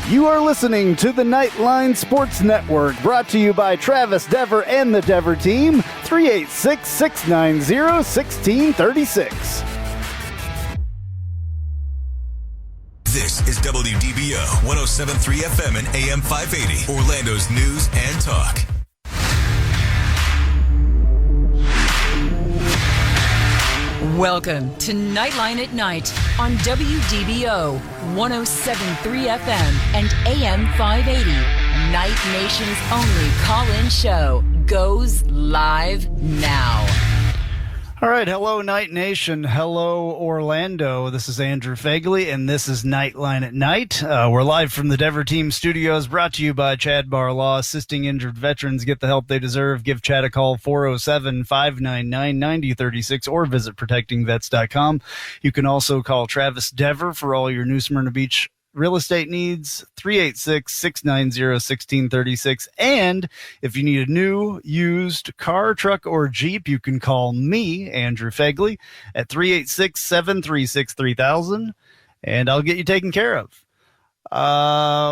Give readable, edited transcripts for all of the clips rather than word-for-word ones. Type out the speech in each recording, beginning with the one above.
You are listening to the Knightline Sports Network, brought to you by Travis Dever and the Dever team, 386-690-1636. This is WDBO 107.3 FM and AM 580, Orlando's news and talk. Welcome to Knightline at Night on WDBO 107.3 FM and AM 580. Night Nation's only call-in show goes live now. All right, hello, Night Nation. Hello, Orlando. This is Andrew Phegley, and this is Knightline at Night. We're live from the Dever Team Studios, brought to you by Chad Barr Law, assisting injured veterans get the help they deserve. Give Chad a call, 407-599-9036, or visit protectingvets.com. You can also call Travis Dever for all your New Smyrna Beach real estate needs, 386-690-1636. And if you need a new, used car, truck, or Jeep, you can call me, Andrew Phegley, at 386-736-3000, and I'll get you taken care of.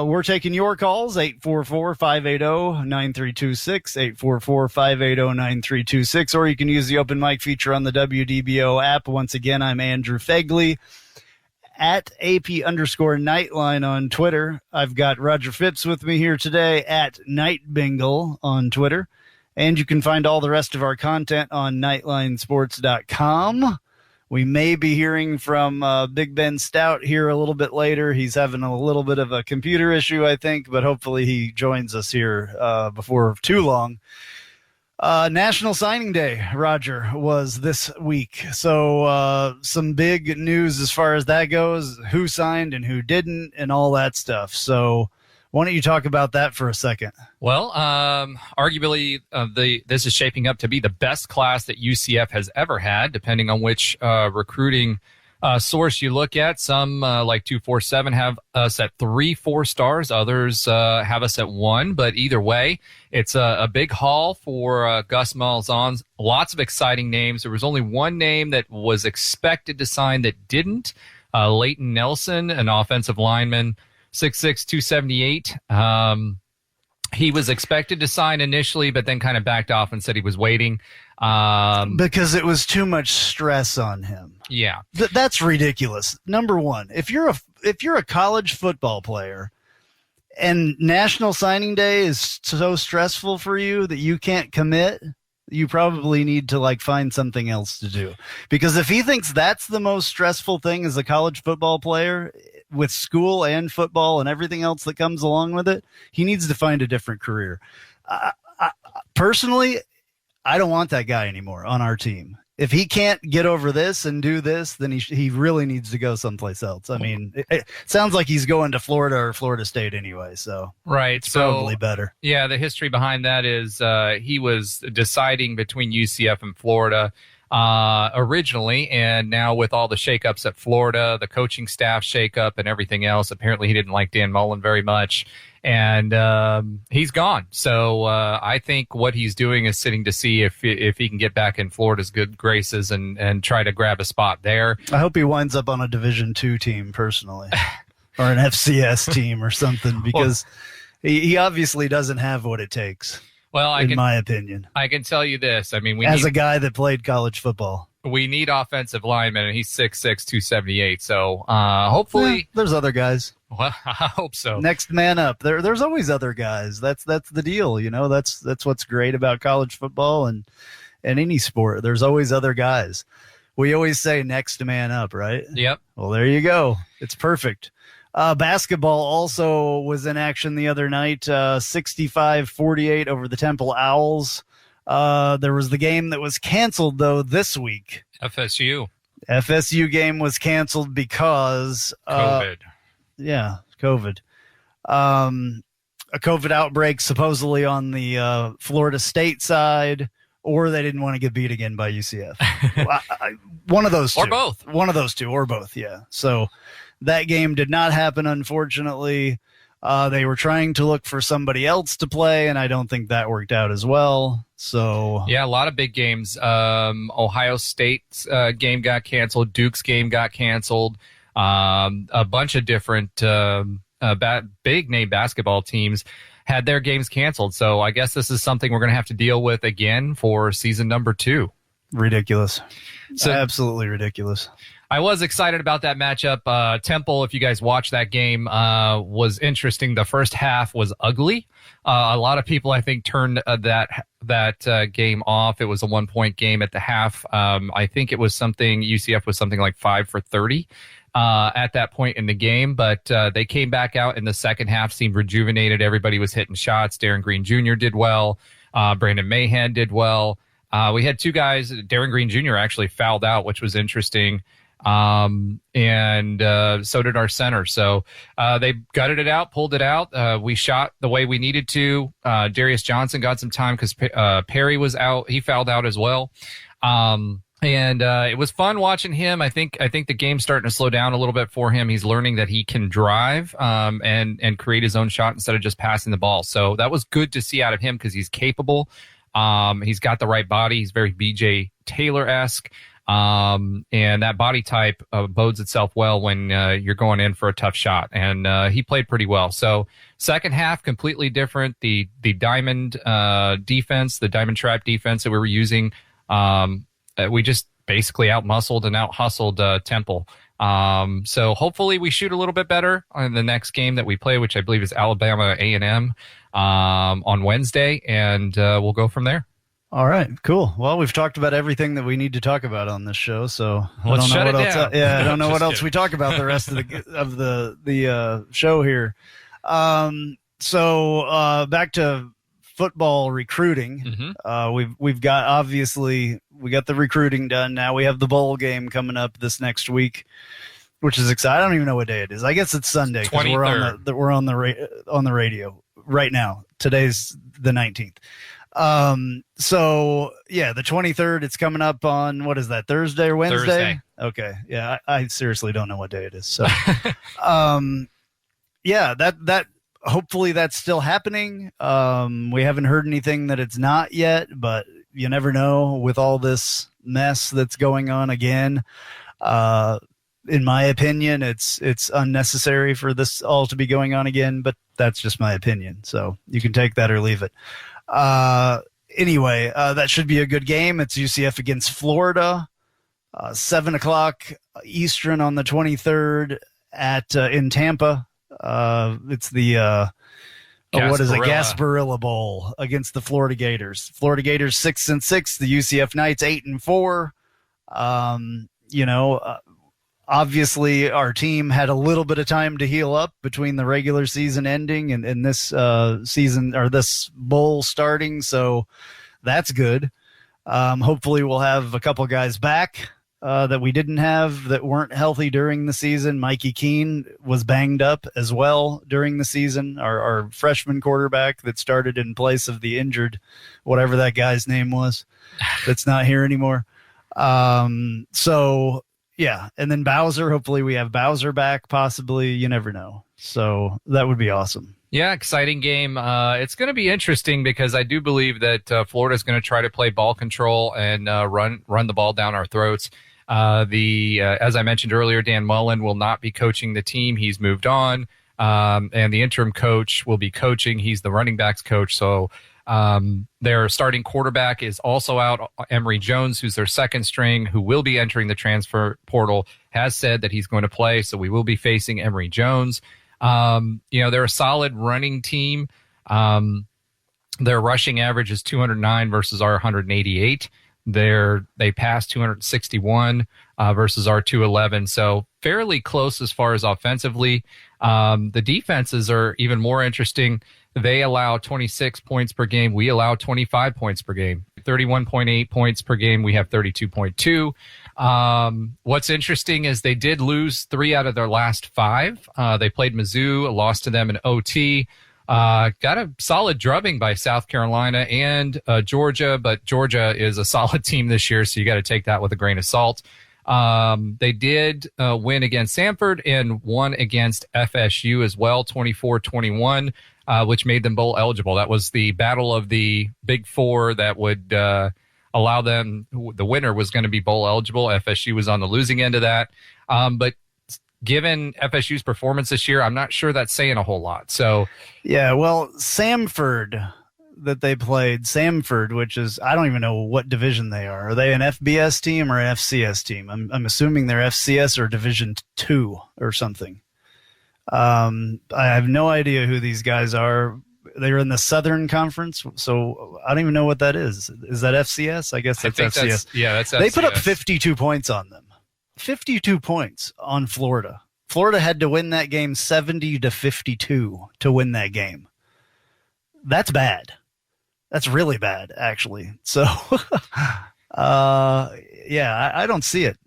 We're taking your calls, 844-580-9326, 844-580-9326, or you can use the open mic feature on the WDBO app. Once again, I'm Andrew Phegley, at AP_Knightline on Twitter. I've got Roger Phipps with me here today at Bengal on Twitter. And you can find all the rest of our content on NightlineSports.com. We may be hearing from Big Ben Stout here a little bit later. He's having a little bit of a computer issue, I think, but hopefully he joins us here before too long. National Signing Day, Roger, was this week. So some big news as far as that goes, who signed and who didn't and all that stuff. So why don't you talk about that for a second? Well, arguably, this is shaping up to be the best class that UCF has ever had, depending on which recruiting source you look at. Some, like 247, have us at 3 4-stars. Others have us at 1. But either way, it's a big haul for Gus Malzahn's. Lots of exciting names. There was only one name that was expected to sign that didn't. Leighton Nelson, an offensive lineman, 6'6", 278. He was expected to sign initially, but then kind of backed off and said he was waiting. Because it was too much stress on him. Yeah. That's ridiculous. Number one, if you're a college football player and National Signing Day is so stressful for you that you can't commit, you probably need to find something else to do. Because if he thinks that's the most stressful thing as a college football player, with school and football and everything else that comes along with it, he needs to find a different career. Personally, I don't want that guy anymore on our team. If he can't get over this and do this, then he really needs to go someplace else. I mean, it sounds like he's going to Florida or Florida State anyway, so right, it's probably better. Yeah, the history behind that is he was deciding between UCF and Florida originally, and now with all the shakeups at Florida, the coaching staff shakeup and everything else, apparently he didn't like Dan Mullen very much, and he's gone. So I think what he's doing is sitting to see if he can get back in Florida's good graces and try to grab a spot there. I hope he winds up on a Division II team personally, or an FCS team or something, because he obviously doesn't have what it takes. Well, in my opinion, I can tell you this. I mean, as a guy that played college football, we need offensive linemen, and he's 6'6", 278. So hopefully, there's other guys. Well, I hope so. Next man up. There's always other guys. That's the deal. You know, that's what's great about college football and any sport. There's always other guys. We always say next man up, right? Yep. Well, there you go. It's perfect. Basketball also was in action the other night, 65-48 over the Temple Owls. There was the game that was canceled, though, this week. FSU game was canceled because COVID. COVID. A COVID outbreak supposedly on the Florida State side, or they didn't want to get beat again by UCF. One of those two. Or both. One of those two, or both, yeah. So that game did not happen, unfortunately. They were trying to look for somebody else to play, and I don't think that worked out as well. So yeah, a lot of big games. Ohio State's game got canceled. Duke's game got canceled. A bunch of different big name basketball teams had their games canceled. So I guess this is something we're going to have to deal with again for season number 2. Ridiculous. So, absolutely ridiculous. I was excited about that matchup. Temple, if you guys watched that game, was interesting. The first half was ugly. A lot of people, I think, turned that game off. It was a 1-point game at the half. I think it was UCF was something like 5 for 30 at that point in the game. But they came back out in the second half, seemed rejuvenated. Everybody was hitting shots. Darren Green Jr. did well. Brandon Mahan did well. We had 2 guys. Darren Green Jr. actually fouled out, which was interesting. And so did our center. So they gutted it out, pulled it out. We shot the way we needed to. Darius Johnson got some time because Perry was out. He fouled out as well. And it was fun watching him. I think the game's starting to slow down a little bit for him. He's learning that he can drive and create his own shot instead of just passing the ball. So that was good to see out of him because he's capable. He's got the right body. He's very BJ Taylor-esque. And that body type bodes itself well when you're going in for a tough shot. And he played pretty well. So second half, completely different. The diamond defense, the diamond trap defense that we were using, we just basically out-muscled and out-hustled Temple. So hopefully we shoot a little bit better on the next game that we play, which I believe is Alabama A&M on Wednesday, and we'll go from there. All right, cool. Well, we've talked about everything that we need to talk about on this show, so let's shut it down. I don't know what else we talk about the rest of the show here. So back to football recruiting. Mm-hmm. We've got obviously we got the recruiting done. Now we have the bowl game coming up this next week, which is exciting. I don't even know what day it is. I guess it's Sunday because we're on the radio right now. Today's the 19th. So yeah, the 23rd, it's coming up on, what is that, Thursday or Wednesday? Thursday. Okay. Yeah. I seriously don't know what day it is. So, yeah, that hopefully that's still happening. We haven't heard anything that it's not yet, but you never know with all this mess that's going on again. In my opinion, it's unnecessary for this all to be going on again, but that's just my opinion. So you can take that or leave it. Anyway, that should be a good game. It's UCF against Florida, 7:00 Eastern on the 23rd in Tampa. It's the Gasparilla Bowl against the Florida Gators. Florida Gators 6-6. The UCF Knights 8-4. Obviously, our team had a little bit of time to heal up between the regular season ending and this season or this bowl starting, so that's good. Hopefully, we'll have a couple guys back that we didn't have that weren't healthy during the season. Mikey Keene was banged up as well during the season, our freshman quarterback that started in place of the injured, whatever that guy's name was, that's not here anymore. So. Yeah, and then Bowser, hopefully we have Bowser back, possibly. You never know. So that would be awesome. Yeah, exciting game. It's going to be interesting because I do believe that Florida is going to try to play ball control and run the ball down our throats. As I mentioned earlier, Dan Mullen will not be coaching the team. He's moved on, and the interim coach will be coaching. He's the running backs coach, so their starting quarterback is also out. Emory Jones, who's their second string, who will be entering the transfer portal, has said that he's going to play. So we will be facing Emory Jones. They're a solid running team. Their rushing average is 209 versus our 188. They passed 261 versus our 211. So fairly close as far as offensively. The defenses are even more interesting. They allow 26 points per game. We allow 25 points per game. 31.8 points per game. We have 32.2. What's interesting is they did lose 3 out of their last 5. They played Mizzou, lost to them in OT. Got a solid drubbing by South Carolina and Georgia, but Georgia is a solid team this year, so you got to take that with a grain of salt. They did win against Samford and won against FSU as well, 24-21. Which made them bowl eligible. That was the battle of the Big Four that would allow them. The winner was going to be bowl eligible. FSU was on the losing end of that. But given FSU's performance this year, I'm not sure that's saying a whole lot. So, yeah, well, Samford that they played, Samford, which is, I don't even know what division they are. Are they an FBS team or an FCS team? I'm assuming they're FCS or Division 2 or something. I have no idea who these guys are. They're in the Southern Conference, so I don't even know what that is. Is that FCS? I guess that's FCS. That's FCS. They put up 52 points on them. 52 points on Florida. Florida had to win that game 70-52 to win that game. That's bad. That's really bad, actually. So, yeah, I don't see it,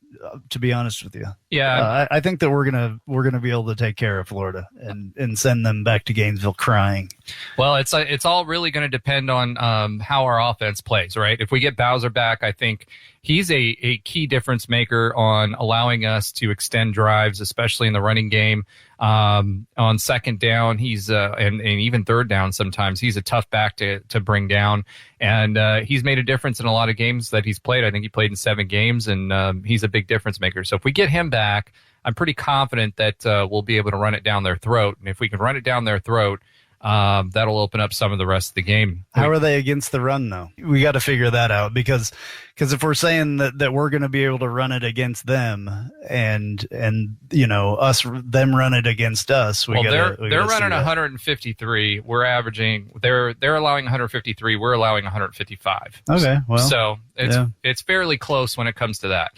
to be honest with you. Yeah, I think that we're gonna be able to take care of Florida and send them back to Gainesville crying. Well, it's all really going to depend on how our offense plays, right? If we get Bowser back, I think he's a key difference maker on allowing us to extend drives, especially in the running game. On second down, he's and even third down sometimes he's a tough back to bring down, and he's made a difference in a lot of games that he's played. I think he played in 7 games, and he's a big difference maker. So if we get him back, I'm pretty confident that we'll be able to run it down their throat. And if we can run it down their throat, that'll open up some of the rest of the game. How are they against the run, though? We got to figure that out, because if we're saying that we're going to be able to run it against them and them run it against us, they're running 153. We're averaging. They're allowing 153. We're allowing 155. Okay, well, so it's fairly close when it comes to that.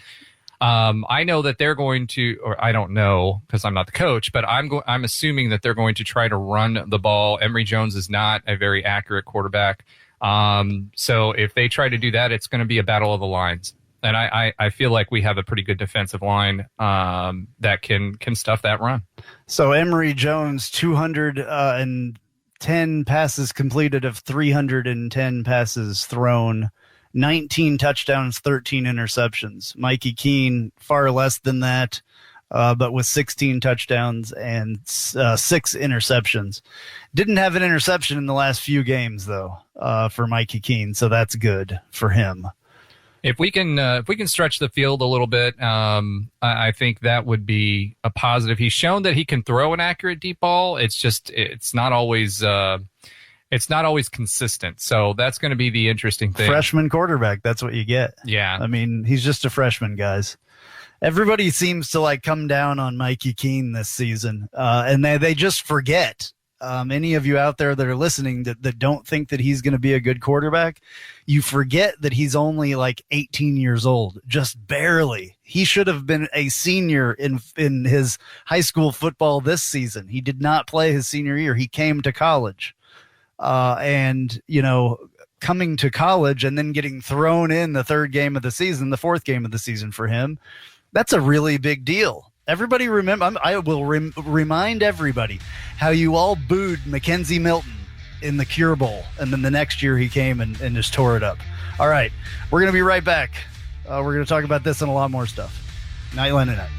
I know that they're going to, or I don't know because I'm not the coach, but I'm assuming that they're going to try to run the ball. Emory Jones is not a very accurate quarterback. So if they try to do that, it's going to be a battle of the lines. And I feel like we have a pretty good defensive line that can stuff that run. So Emory Jones, 210 passes completed of 310 passes thrown. 19 touchdowns, 13 interceptions. Mikey Keene, far less than that, but with 16 touchdowns and 6 interceptions. Didn't have an interception in the last few games, though, for Mikey Keene, so that's good for him. If we can stretch the field a little bit, I think that would be a positive. He's shown that he can throw an accurate deep ball. It's not always consistent. So that's going to be the interesting thing. Freshman quarterback, that's what you get. Yeah. I mean, he's just a freshman, guys. Everybody seems to come down on Mikey Keene this season, and they just forget. Any of you out there that are listening that don't think that he's going to be a good quarterback, you forget that he's only 18 years old, just barely. He should have been a senior in his high school football this season. He did not play his senior year. He came to college. And coming to college and then getting thrown in the 3rd game of the season, the 4th game of the season for him, that's a really big deal. Everybody remember, I will remind everybody how you all booed Mackenzie Milton in the Cure Bowl, and then the next year he came and just tore it up. All right, we're going to be right back. We're going to talk about this and a lot more stuff. Knightline tonight.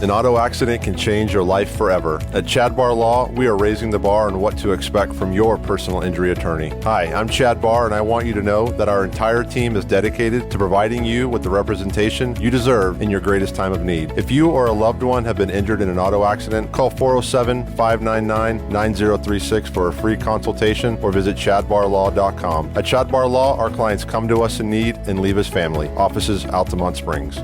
An auto accident can change your life forever. At Chad Barr Law, we are raising the bar on what to expect from your personal injury attorney. Hi, I'm Chad Barr, and I want you to know that our entire team is dedicated to providing you with the representation you deserve in your greatest time of need. If you or a loved one have been injured in an auto accident, call 407-599-9036 for a free consultation or visit chadbarlaw.com. At Chad Barr Law, our clients come to us in need and leave as family. Offices, Altamont Springs.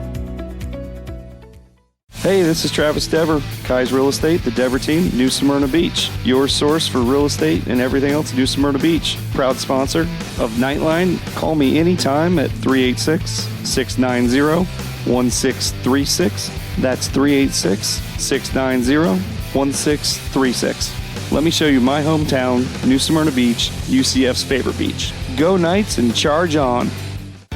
Hey, this is Travis Dever, Kai's Real Estate, the Dever team, New Smyrna Beach. Your source for real estate and everything else, New Smyrna Beach. Proud sponsor of Knightline. Call me anytime at 386-690-1636. That's 386-690-1636. Let me show you my hometown, New Smyrna Beach, UCF's favorite beach. Go Knights and charge on.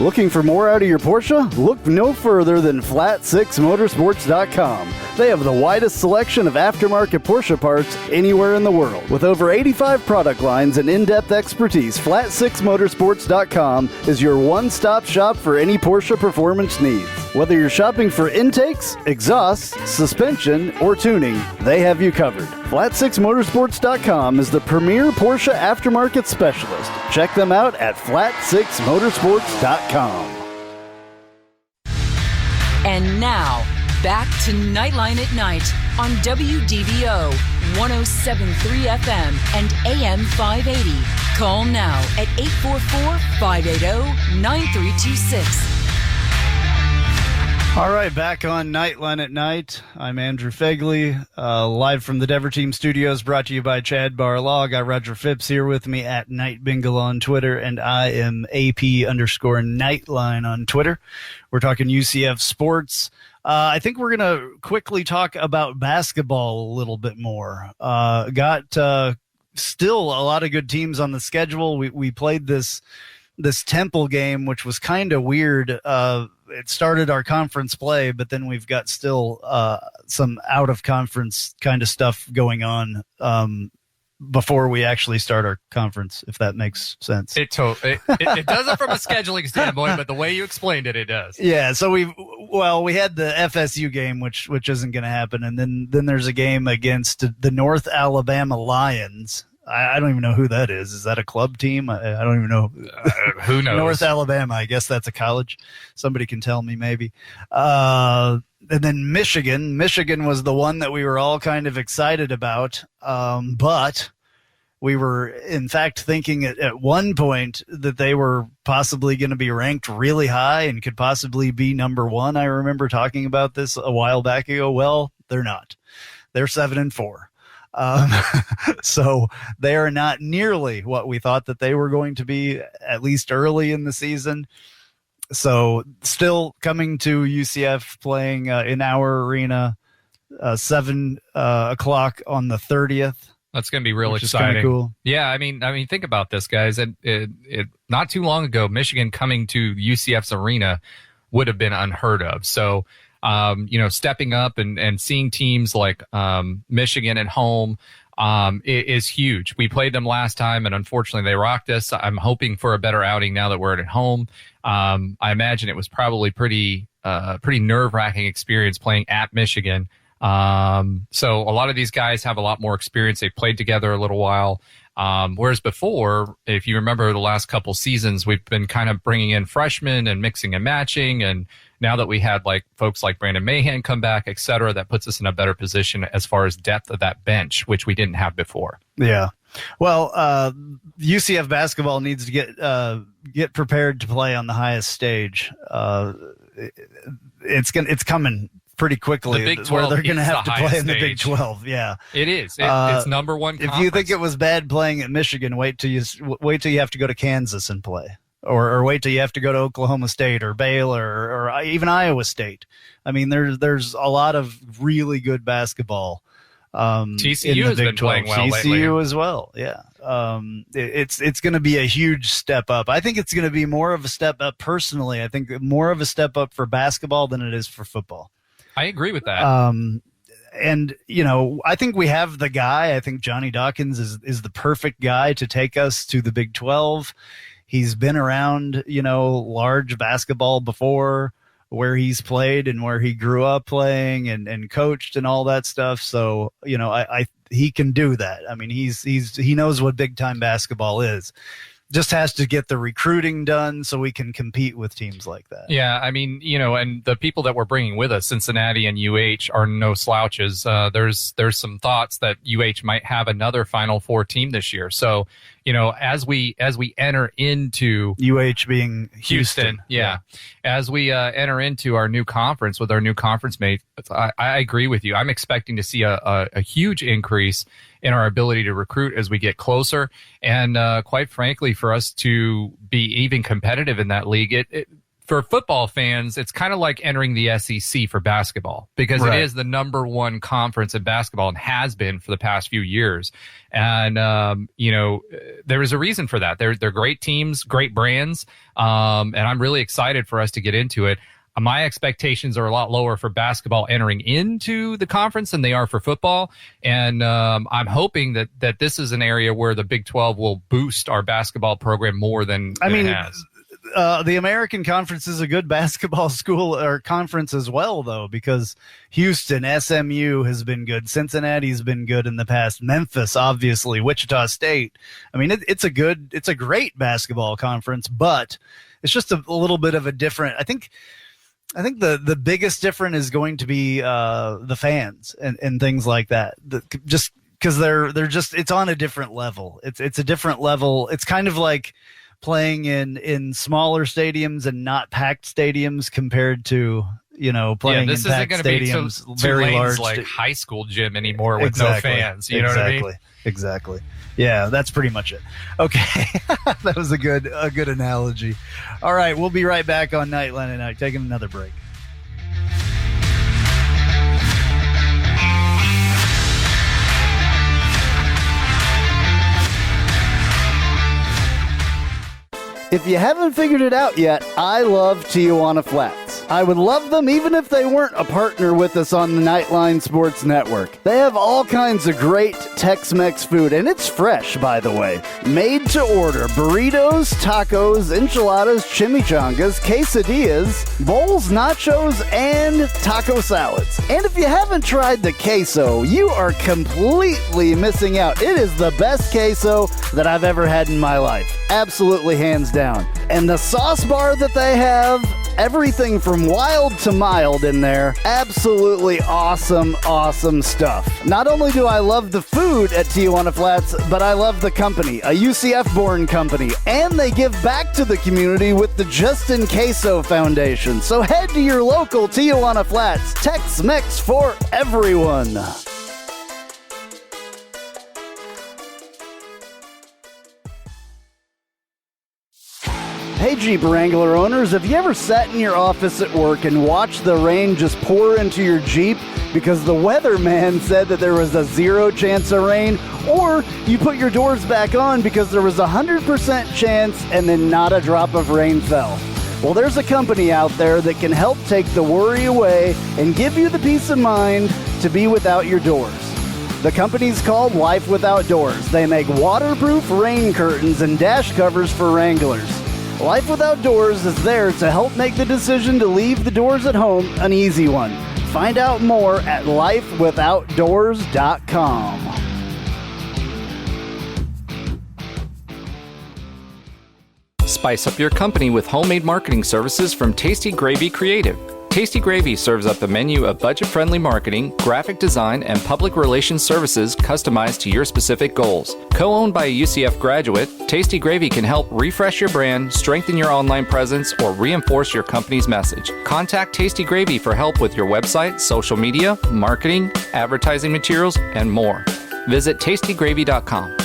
Looking for more out of your Porsche? Look no further than Flat6Motorsports.com. They have the widest selection of aftermarket Porsche parts anywhere in the world. With over 85 product lines and in-depth expertise, Flat6Motorsports.com is your one-stop shop for any Porsche performance needs. Whether you're shopping for intakes, exhausts, suspension, or tuning, they have you covered. Flat6Motorsports.com is the premier Porsche aftermarket specialist. Check them out at Flat6Motorsports.com. And now, back to Nightline at Night on WDBO 107.3 FM and AM 580. Call now at 844-580-9326. All right, back on Nightline at Night. I'm Andrew Phegley, live from the Dever Team Studios, brought to you by Chad Barlaw. Got Roger Phipps here with me at Night Bengal on Twitter, and I am AP_Nightline on Twitter. We're talking UCF sports. I think we're going to quickly talk about basketball a little bit more. Got still a lot of good teams on the schedule. We played this Temple game, which was kind of weird. It started our conference play, but then we've got still some out of conference kind of stuff going on before we actually start our conference, if that makes sense. It doesn't from a scheduling standpoint, but the way you explained it, it does. Yeah. So we had the FSU game, which isn't going to happen, and then there's a game against the North Alabama Lions. I don't even know who that is. Is that a club team? I don't even know. Who knows? North Alabama. I guess that's a college. Somebody can tell me maybe. And then Michigan. Michigan was the one that we were all kind of excited about. But we were, in fact, thinking at one point that they were possibly going to be ranked really high and could possibly be number one. I remember talking about this a while back ago. Well, they're not. They're 7-4. So they are not nearly what we thought that they were going to be, at least early in the season. So still coming to UCF, playing in our arena, 7 o'clock on the 30th. That's going to be real exciting. Cool. Yeah, I mean, think about this, guys. It not too long ago, Michigan coming to UCF's arena would have been unheard of. So, stepping up and seeing teams like Michigan at home is huge. We played them last time, and unfortunately, they rocked us. I'm hoping for a better outing now that we're at home. I imagine it was probably pretty nerve-wracking experience playing at Michigan. So a lot of these guys have a lot more experience. They've played together a little while. Whereas before, if you remember the last couple seasons, we've been kind of bringing in freshmen and mixing and matching. And now that we had like folks like Brandon Mahan come back, et cetera, that puts us in a better position as far as depth of that bench, which we didn't have before. Yeah. Well, UCF basketball needs to get prepared to play on the highest stage. It's coming pretty quickly. The Big 12 where they're going to have to play in the stage. Big 12. Yeah, it is. It's number one. If you think it was bad playing at Michigan, wait till you have to go to Kansas and play, or wait till you have to go to Oklahoma State or Baylor or even Iowa State. I mean, there's a lot of really good basketball. TCU has been playing well lately. TCU as well. Yeah. It's going to be a huge step up. I think it's going to be more of a step up personally. I think more of a step up for basketball than it is for football. I agree with that. And, I think we have the guy. I think Johnny Dawkins is the perfect guy to take us to the Big 12. He's been around, large basketball before, where he's played and where he grew up playing and coached and all that stuff. So, he can do that. I mean, he knows what big time basketball is. Just has to get the recruiting done so we can compete with teams like that. Yeah, I mean, and the people that we're bringing with us, Cincinnati and UH, are no slouches. There's some thoughts that UH might have another Final Four team this year. So, as we enter into UH being Houston, yeah. As we enter into our new conference with our new conference mates, I agree with you. I'm expecting to see a huge increase in our ability to recruit as we get closer. And quite frankly, for us to be even competitive in that league, for football fans, it's kind of like entering the SEC for basketball, because It is the number one conference in basketball and has been for the past few years. And, there is a reason for that. They're great teams, great brands. And I'm really excited for us to get into it. My expectations are a lot lower for basketball entering into the conference than they are for football. And I'm hoping that this is an area where the Big 12 will boost our basketball program more than it has. The American Conference is a good basketball school or conference as well, though, because Houston, SMU has been good. Cincinnati's been good in the past. Memphis, obviously, Wichita State. I mean, it's a great basketball conference, but it's just a little bit of a different. I think I think the biggest difference is going to be the fans and things like that. Just because they're just, it's on a different level. It's a different level. It's kind of like playing in smaller stadiums and not packed stadiums compared to, playing this in isn't packed going to be stadiums, two very lanes large like high school gym anymore with exactly. no fans. You know what I mean? Exactly. Yeah, that's pretty much it. Okay, that was a good analogy. All right, we'll be right back on Knightline tonight, taking another break. If you haven't figured it out yet, I love Tijuana Flats. I would love them even if they weren't a partner with us on the Knightline Sports Network. They have all kinds of great Tex-Mex food, and it's fresh, by the way. Made to order burritos, tacos, enchiladas, chimichangas, quesadillas, bowls, nachos, and taco salads. And if you haven't tried the queso, you are completely missing out. It is the best queso that I've ever had in my life. Absolutely hands down. And the sauce bar that they have, everything from wild to mild in there. Absolutely awesome stuff. Not only do I love the food at Tijuana Flats, but I love the company, a UCF-born company, and they give back to the community with the Justin Queso Foundation. So head to your local Tijuana Flats, Tex-Mex for everyone. Hey Jeep Wrangler owners, have you ever sat in your office at work and watched the rain just pour into your Jeep because the weatherman said that there was a 0 chance of rain? Or you put your doors back on because there was a 100% chance and then not a drop of rain fell? Well, there's a company out there that can help take the worry away and give you the peace of mind to be without your doors. The company's called Life Without Doors. They make waterproof rain curtains and dash covers for Wranglers. Life Without Doors is there to help make the decision to leave the doors at home an easy one. Find out more at lifewithoutdoors.com. Spice up your company with homemade marketing services from Tasty Gravy Creative. Tasty Gravy serves up a menu of budget-friendly marketing, graphic design, and public relations services customized to your specific goals. Co-owned by a UCF graduate, Tasty Gravy can help refresh your brand, strengthen your online presence, or reinforce your company's message. Contact Tasty Gravy for help with your website, social media, marketing, advertising materials, and more. Visit tastygravy.com.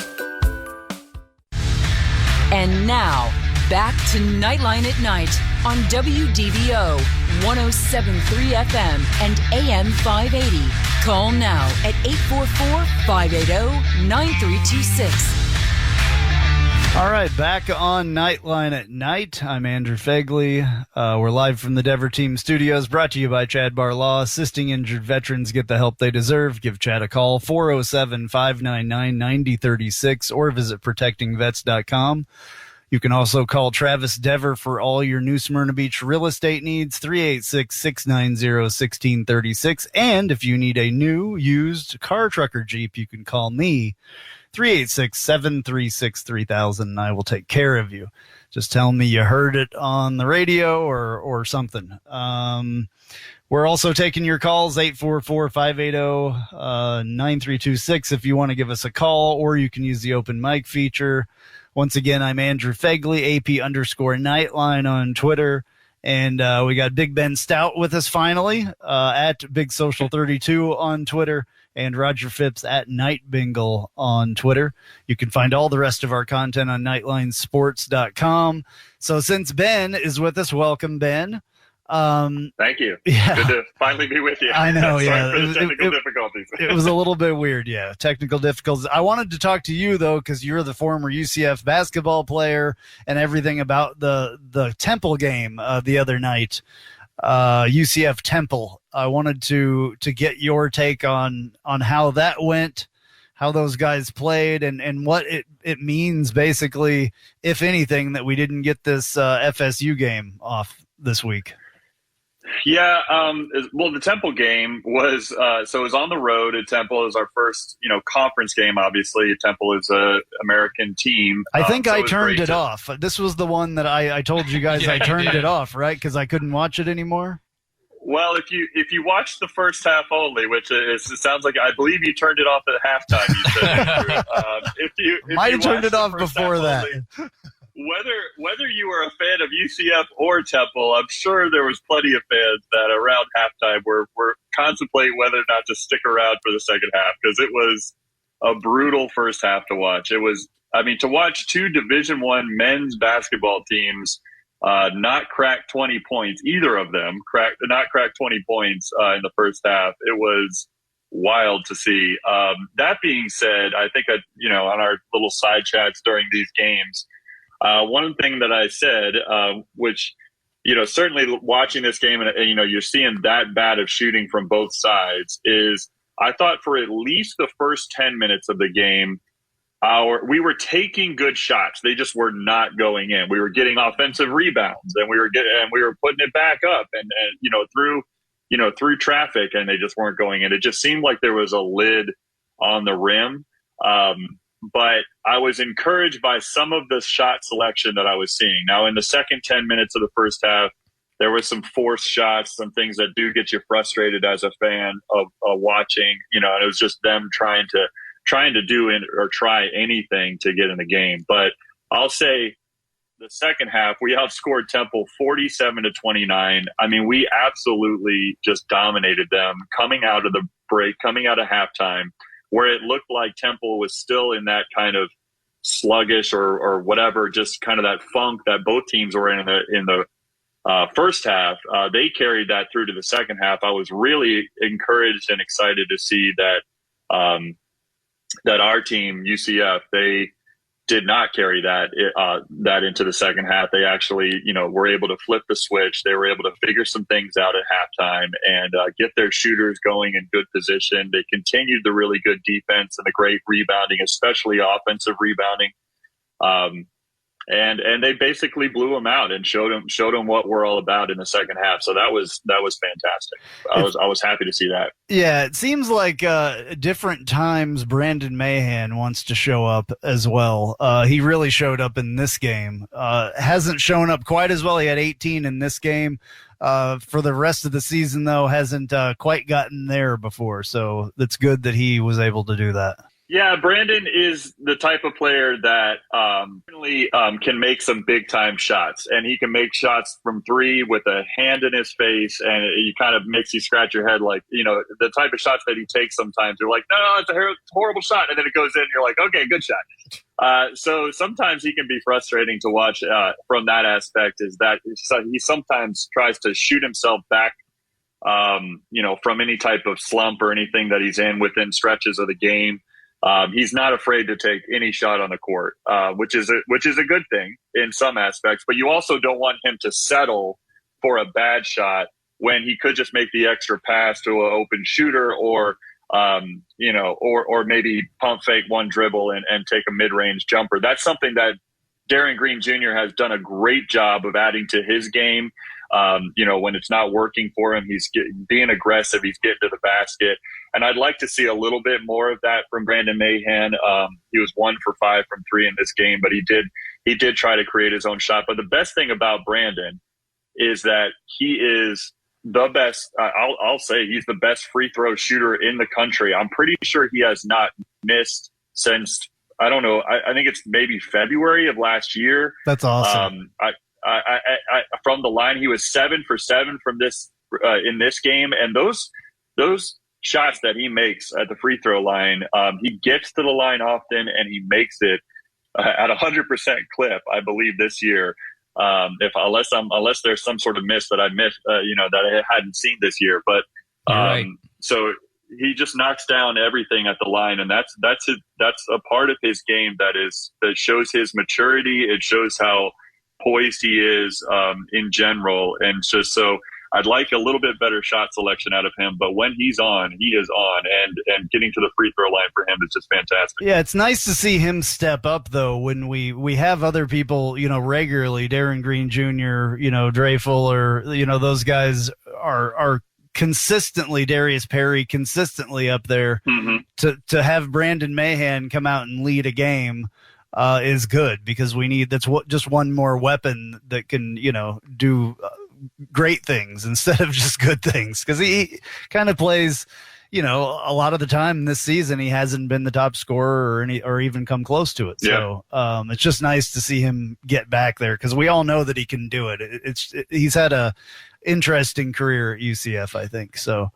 And now, back to Knightline at Night on WDBO 107.3 FM and AM 580. Call now at 844-580-9326. All right, back on Knightline at Night. I'm Andrew Phegley. We're live from the Dever Team Studios, brought to you by Chad Barlaw, assisting injured veterans get the help they deserve. Give Chad a call, 407-599-9036, or visit protectingvets.com. You can also call Travis Dever for all your New Smyrna Beach real estate needs, 386-690-1636. And if you need a new, used car, truck, or Jeep, you can call me, 386-736-3000, and I will take care of you. Just tell me you heard it on the radio or something. We're also taking your calls, 844-580-9326 if you want to give us a call, or you can use the open mic feature. Once again, I'm Andrew Phegley, AP_Knightline on Twitter. And we got Big Ben Stout with us finally at Big Social 32 on Twitter, and Roger Phipps at Night Bengal on Twitter. You can find all the rest of our content on nightlinesports.com. So since Ben is with us, welcome, Ben. Thank you. Yeah. Good to finally be with you. I know, Sorry yeah. for the technical difficulties. It was a little bit weird, yeah. Technical difficulties. I wanted to talk to you, though, because you're the former UCF basketball player and everything about the Temple game the other night, UCF Temple. I wanted to get your take on how that went, how those guys played, and what it means, basically, if anything, that we didn't get this FSU game off this week. Yeah, well, the Temple game was so it was on the road at Temple. It was our first, conference game. Obviously, Temple is a American team. I think so I turned it off. This was the one that I told you guys I turned it off, right? Because I couldn't watch it anymore. Well, if you watch the first half only, which it sounds like I believe you turned it off at halftime. You said if you might have turned it off before that. Only, whether you were a fan of UCF or Temple, I'm sure there was plenty of fans that around halftime were contemplating whether or not to stick around for the second half, because it was a brutal first half to watch. It was, to watch two Division I men's basketball teams not crack 20 points, either of them not crack 20 points in the first half. It was wild to see. That being said, I think on our little side chats during these games, one thing that I said, which, certainly watching this game and you're seeing that bad of shooting from both sides, is I thought for at least the first 10 minutes of the game, we were taking good shots. They just were not going in. We were getting offensive rebounds, and we were putting it back up and through traffic, and they just weren't going in. It just seemed like there was a lid on the rim. But I was encouraged by some of the shot selection that I was seeing. Now, in the second 10 minutes of the first half, there were some forced shots, some things that do get you frustrated as a fan of watching. And it was just them trying to do or try anything to get in the game. But I'll say the second half, we outscored Temple 47-29. We absolutely just dominated them coming out of the break, coming out of halftime, where it looked like Temple was still in that kind of sluggish or whatever, just kind of that funk that both teams were in the first half. They carried that through to the second half. I was really encouraged and excited to see that that our team, UCF, they did not carry that into the second half. They actually, were able to flip the switch. They were able to figure some things out at halftime and get their shooters going in good position. They continued the really good defense and the great rebounding, especially offensive rebounding. And they basically blew them out and showed them what we're all about in the second half. So that was fantastic. I was happy to see that. Yeah, it seems like different times Brandon Mahan wants to show up as well. He really showed up in this game. Hasn't shown up quite as well. He had 18 in this game. For the rest of the season, though, hasn't quite gotten there before. So it's good that he was able to do that. Yeah, Brandon is the type of player that really can make some big-time shots, and he can make shots from three with a hand in his face, and it kind of makes you scratch your head, like, the type of shots that he takes sometimes. You're like, no, it's a horrible shot, and then it goes in, and you're like, okay, good shot. So sometimes he can be frustrating to watch from that aspect, is that he sometimes tries to shoot himself back, from any type of slump or anything that he's in within stretches of the game. He's not afraid to take any shot on the court, which is a good thing in some aspects. But you also don't want him to settle for a bad shot when he could just make the extra pass to an open shooter, or maybe pump fake one dribble and take a mid-range jumper. That's something that Darren Green Jr. has done a great job of adding to his game. When it's not working for him, he's being aggressive. He's getting to the basket. And I'd like to see a little bit more of that from Brandon Mahan. He was 1 for 5 from 3 in this game, but he did try to create his own shot. But the best thing about Brandon is that he is the best. I'll say he's the best free throw shooter in the country. I'm pretty sure he has not missed since, I don't know, I think it's maybe February of last year. That's awesome. I from the line, he was 7 for 7 from this in this game, and those shots that he makes at the free throw line, he gets to the line often and he makes it at 100% clip, I believe, this year. Unless there's some sort of miss that I missed, that I hadn't seen this year, but right. So he just knocks down everything at the line, and that's a part of his game that shows his maturity. It shows how poised he is in general, and just so I'd like a little bit better shot selection out of him, but when he's on, he is on, and getting to the free throw line for him is just fantastic. Yeah, it's nice to see him step up, though, when we have other people, regularly, Darren Green Jr., Dre Fuller, those guys are consistently, Darius Perry consistently up there. Mm-hmm. To have Brandon Mahan come out and lead a game is good, because we need, just one more weapon that can, do great things instead of just good things, because he kind of plays, a lot of the time this season he hasn't been the top scorer or even come close to it. Yeah. So it's just nice to see him get back there, because we all know that he can do it. He's had a interesting career at UCF, I think. So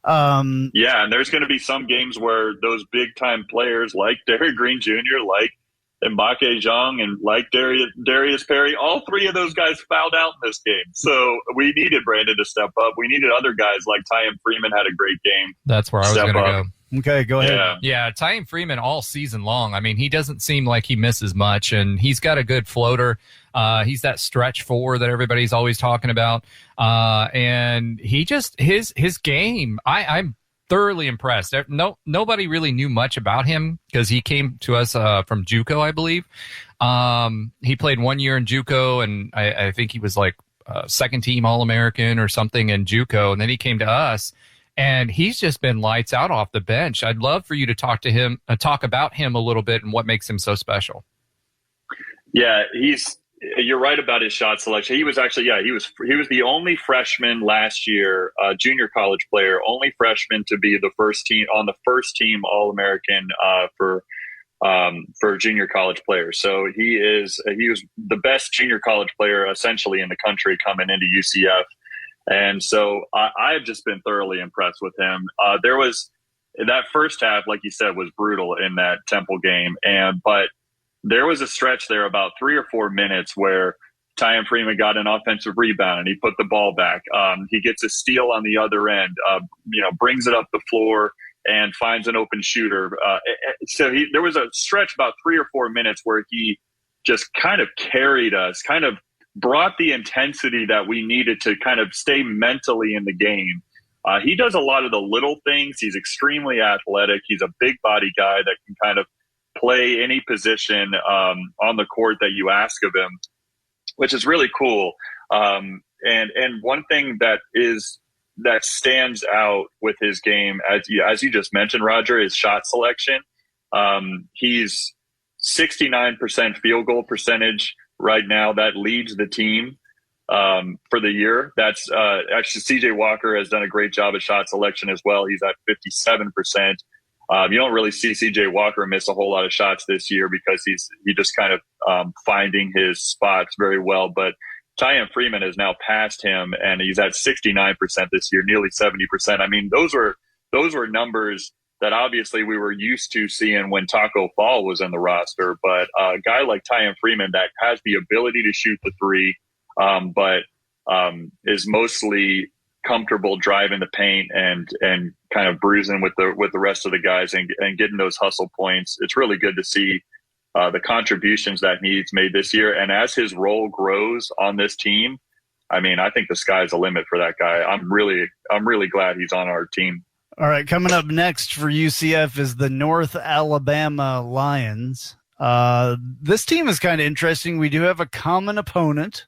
yeah, and there's going to be some games where those big time players like Derek Green Jr., like Mbake Zhang, and like Darius Perry, all three of those guys fouled out in this game. So we needed Brandon to step up. We needed other guys like Tyan Freeman had a great game. That's where I was going to go. Okay, go ahead. Yeah, Tyan Freeman all season long. I mean, he doesn't seem like he misses much, and he's got a good floater. He's that stretch four that everybody's always talking about. And he just his game, I'm thoroughly impressed. Nobody really knew much about him because he came to us from JUCO, I believe. He played 1 year in JUCO, and I think he was like second team All-American or something in JUCO, and then he came to us. And he's just been lights out off the bench. I'd love for you to talk about him a little bit and what makes him so special. Yeah, you're right about his shot selection. He was actually, he was the only freshman last year, junior college player, only freshman to be the first team All-American for junior college players. So he was the best junior college player essentially in the country coming into UCF. And so I've just been thoroughly impressed with him. There was that first half, like you said, was brutal in that Temple game. But there was a stretch there about 3 or 4 minutes where Tyan Freeman got an offensive rebound and he put the ball back. He gets a steal on the other end, brings it up the floor and finds an open shooter. So there was a stretch about 3 or 4 minutes where he just kind of carried us, kind of brought the intensity that we needed to kind of stay mentally in the game. He does a lot of the little things. He's extremely athletic. He's a big body guy that can kind of play any position on the court that you ask of him, which is really cool. And one thing that stands out with his game, as you just mentioned, Roger, is shot selection. He's 69% field goal percentage right now. That leads the team for the year. That's actually CJ Walker has done a great job at shot selection as well. He's at 57%. You don't really see CJ Walker miss a whole lot of shots this year because he just kind of finding his spots very well. But Tyan Freeman has now passed him, and he's at 69% this year, nearly 70%. I mean, those were numbers that obviously we were used to seeing when Taco Fall was in the roster. But a guy like Tyan Freeman that has the ability to shoot the three, but is mostly comfortable driving the paint and kind of bruising with the rest of the guys and getting those hustle points. It's really good to see the contributions that he's made this year. And as his role grows on this team, I mean, I think the sky's the limit for that guy. I'm really glad he's on our team. All right, coming up next for UCF is the North Alabama Lions. This team is kind of interesting. We do have a common opponent.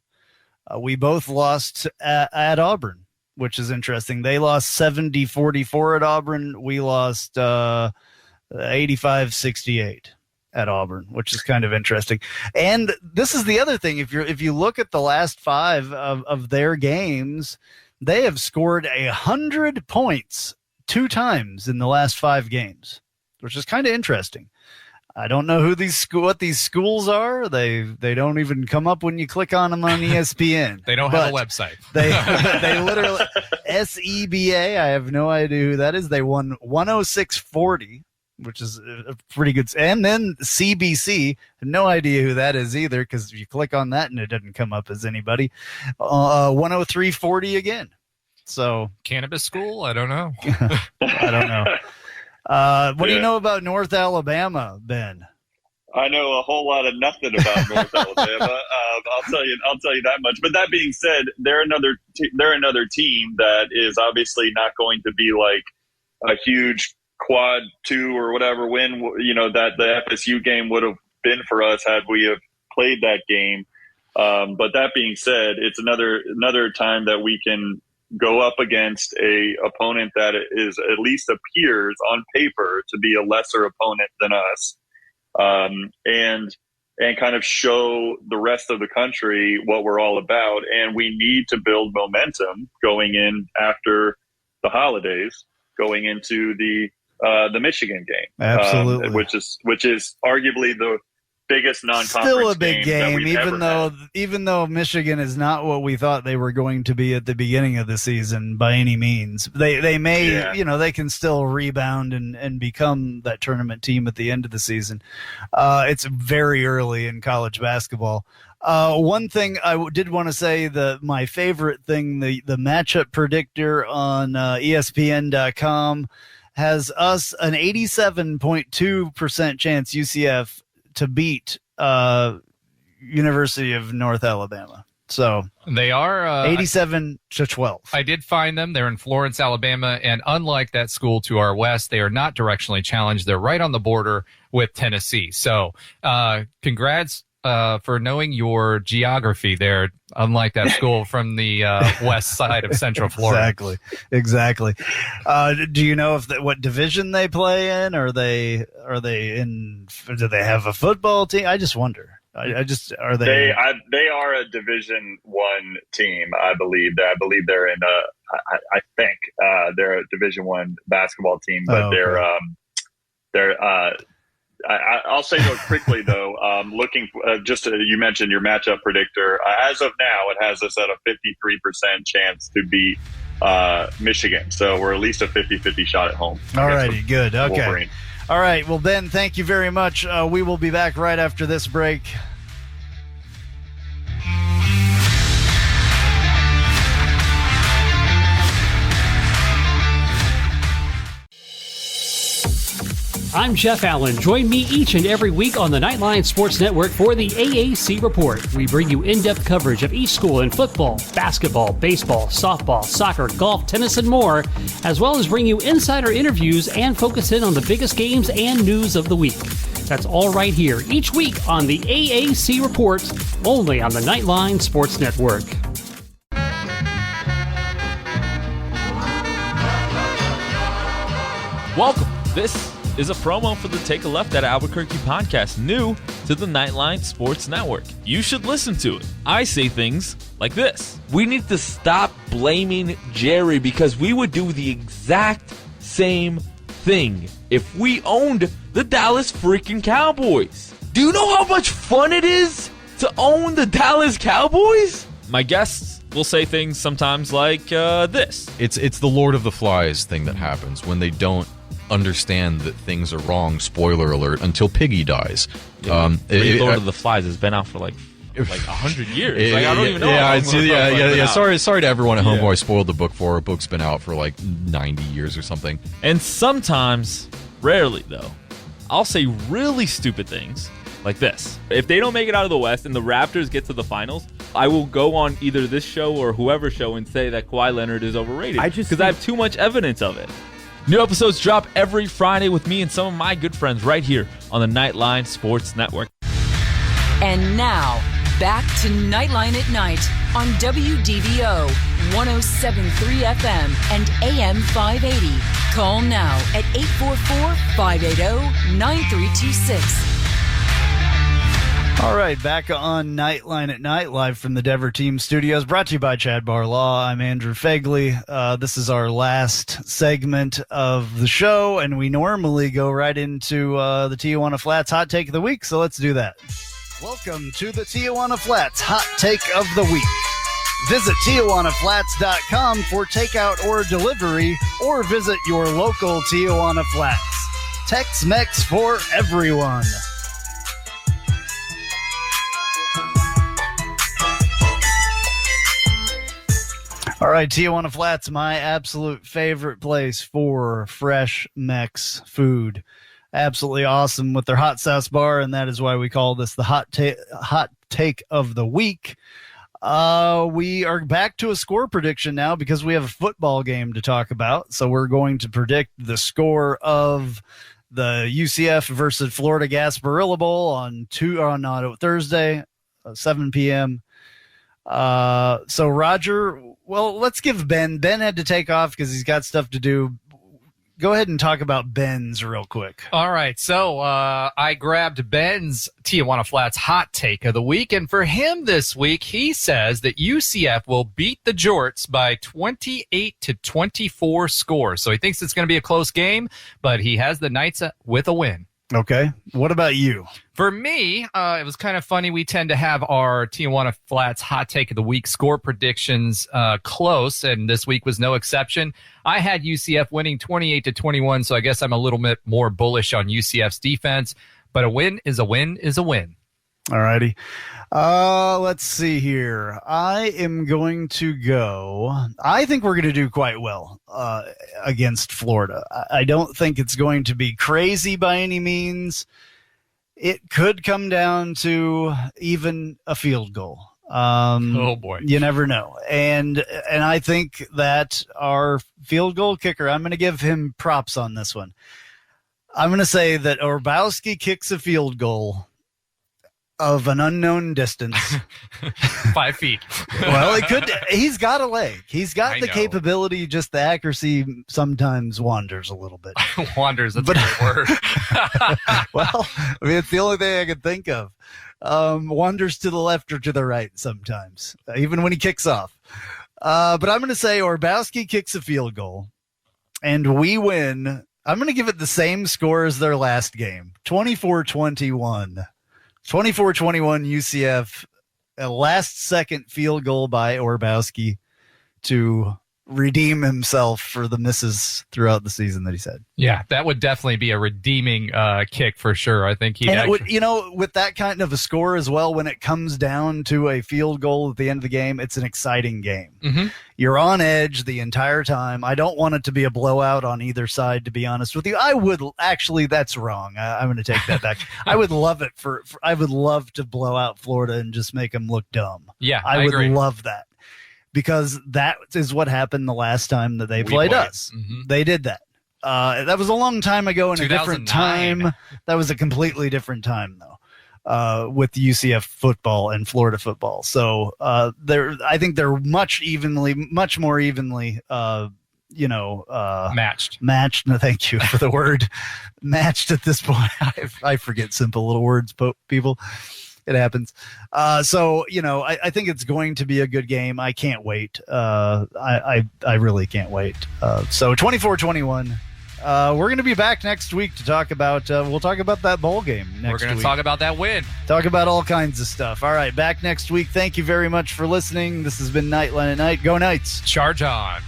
We both lost at Auburn, which is interesting. They lost 70-44 at Auburn. We lost 85-68 at Auburn, which is kind of interesting. And this is the other thing. If you look at the last 5 of their games, they have scored 100 points 2 times in the last 5 games, which is kind of interesting. I don't know what these schools are. They don't even come up when you click on them on ESPN. They don't have a website. They literally SEBA. I have no idea who that is. They won 106-40, which is a pretty good. And then CBC, no idea who that is either, because you click on that and it doesn't come up as anybody. 103-40 again. So cannabis school? I don't know. I don't know. What do you know about North Alabama, Ben? I know a whole lot of nothing about North Alabama. I'll tell you that much. But that being said, they're another team that is obviously not going to be like a huge quad 2 or whatever win. That the FSU game would have been for us had we have played that game. But that being said, it's another time that we can go up against a opponent that is at least appears on paper to be a lesser opponent than us. And and kind of show the rest of the country what we're all about. And we need to build momentum going in after the holidays, going into the Michigan game. Absolutely. Which is arguably the biggest non-conference still a big game, even though Michigan is not what we thought they were going to be at the beginning of the season by any means. They may, they can still rebound and become that tournament team at the end of the season. It's very early in college basketball. One thing I did want to say, my favorite thing, the matchup predictor on ESPN.com has us an 87.2% chance UCF to beat University of North Alabama. So they are 87-12. I did find them. They're in Florence, Alabama, and unlike that school to our west, they are not directionally challenged. They're right on the border with Tennessee. So congrats for knowing your geography there, unlike that school from the west side of Central Florida. Exactly. Do you know what division they play in? Are they in? Do they have a football team? I just wonder. Are they? They are a Division I team. I believe they're in I think they're a Division I basketball team, but they're. I'll say though quickly though, looking you mentioned your matchup predictor. As of now, it has us at a 53% chance to beat Michigan. So we're at least a 50-50 shot at home. All righty, good. Okay. Wolverine. All right. Well, Ben, thank you very much. We will be back right after this break. I'm Jeff Allen. Join me each and every week on the Knightline Sports Network for the AAC Report. We bring you in-depth coverage of each school in football, basketball, baseball, softball, soccer, golf, tennis, and more, as well as bring you insider interviews and focus in on the biggest games and news of the week. That's all right here each week on the AAC Report, only on the Knightline Sports Network. Welcome. This is a promo for the Take a Left at Albuquerque podcast, new to the Knightline Sports Network. You should listen to it. I say things like this. We need to stop blaming Jerry because we would do the exact same thing if we owned the Dallas freaking Cowboys. Do you know how much fun it is to own the Dallas Cowboys? My guests will say things sometimes like this. It's the Lord of the Flies thing that happens when they don't understand that things are wrong. Spoiler alert, until Piggy dies. Lord of the Flies has been out for like 100 years. I don't even know. Yeah. Sorry to everyone at home who I spoiled the book for. A book's been out for like 90 years or something. And sometimes, rarely though, I'll say really stupid things like this. If they don't make it out of the West and the Raptors get to the finals, I will go on either this show or whoever's show and say that Kawhi Leonard is overrated because I have too much evidence of it. New episodes drop every Friday with me and some of my good friends right here on the Knightline Sports Network. And now, back to Knightline at Night on WDBO 107.3 FM and AM 580. Call now at 844-580-9326. All right, back on Knightline at Night, live from the Dever Team Studios, brought to you by Chad Barlaw. I'm Andrew Phegley. This is our last segment of the show, and we normally go right into the Tijuana Flats Hot Take of the Week, so let's do that. Welcome to the Tijuana Flats Hot Take of the Week. Visit TijuanaFlats.com for takeout or delivery, or visit your local Tijuana Flats. Tex-Mex for everyone. All right, Tijuana Flats, my absolute favorite place for fresh Mex food. Absolutely awesome with their hot sauce bar, and that is why we call this the hot take of the week. We are back to a score prediction now because we have a football game to talk about. So we're going to predict the score of the UCF versus Florida Gasparilla Bowl on Thursday, 7 p.m. So Roger, well, let's give Ben had to take off because he's got stuff to do. go ahead and talk about Ben's real quick. All right, so I grabbed Ben's Tijuana Flats hot take of the week, and for him this week, he says that UCF will beat the Jorts by 28-24 scores. So he thinks it's going to be a close game, but he has the Knights with a win. Okay. What about you? For me, it was kind of funny. We tend to have our Tijuana Flats hot take of the week score predictions close, and this week was no exception. I had UCF winning 28-21, so I guess I'm a little bit more bullish on UCF's defense, but a win is a win is a win. All righty. Let's see here. I am going to go. I think we're going to do quite well against Florida. I don't think it's going to be crazy by any means. It could come down to even a field goal. Oh boy. You never know. And I think that our field goal kicker, I'm going to give him props on this one. I'm going to say that Orbowski kicks a field goal of an unknown distance. 5 feet. Well, it could. He's got a leg. He's got the know. capability. Just the accuracy sometimes wanders a little bit. Wanders, that's a great word. Well, I mean, it's the only thing I can think of. Wanders to the left or to the right sometimes, even when he kicks off. But I'm going to say Orbowski kicks a field goal, and we win. I'm going to give it the same score as their last game, 24-21. 24-21 UCF, a last-second field goal by Orbowski to redeem himself for the misses throughout the season that he's had. Yeah, that would definitely be a redeeming kick for sure. I think And it would, with that kind of a score as well, when it comes down to a field goal at the end of the game, it's an exciting game. Mm-hmm. You're on edge the entire time. I don't want it to be a blowout on either side, to be honest with you. I would actually, that's wrong. I'm going to take that back. I would love it I would love to blow out Florida and just make them look dumb. Yeah, I would agree. love that, because that is what happened the last time that they played us. Mm-hmm. They did that. That was a long time ago in a different 2009. time. That was a completely different time, though, with UCF football and Florida football. So I think they're much more evenly, matched. Matched. No, thank you for the word. Matched at this point. I forget simple little words, people. It happens. So, I think it's going to be a good game. I can't wait. I really can't wait. So 24-21. We're going to be back next week to talk about, we'll talk about that bowl game next week. We're going to talk about that win. Talk about all kinds of stuff. All right, back next week. Thank you very much for listening. This has been Knightline at Night. Go Knights. Charge on.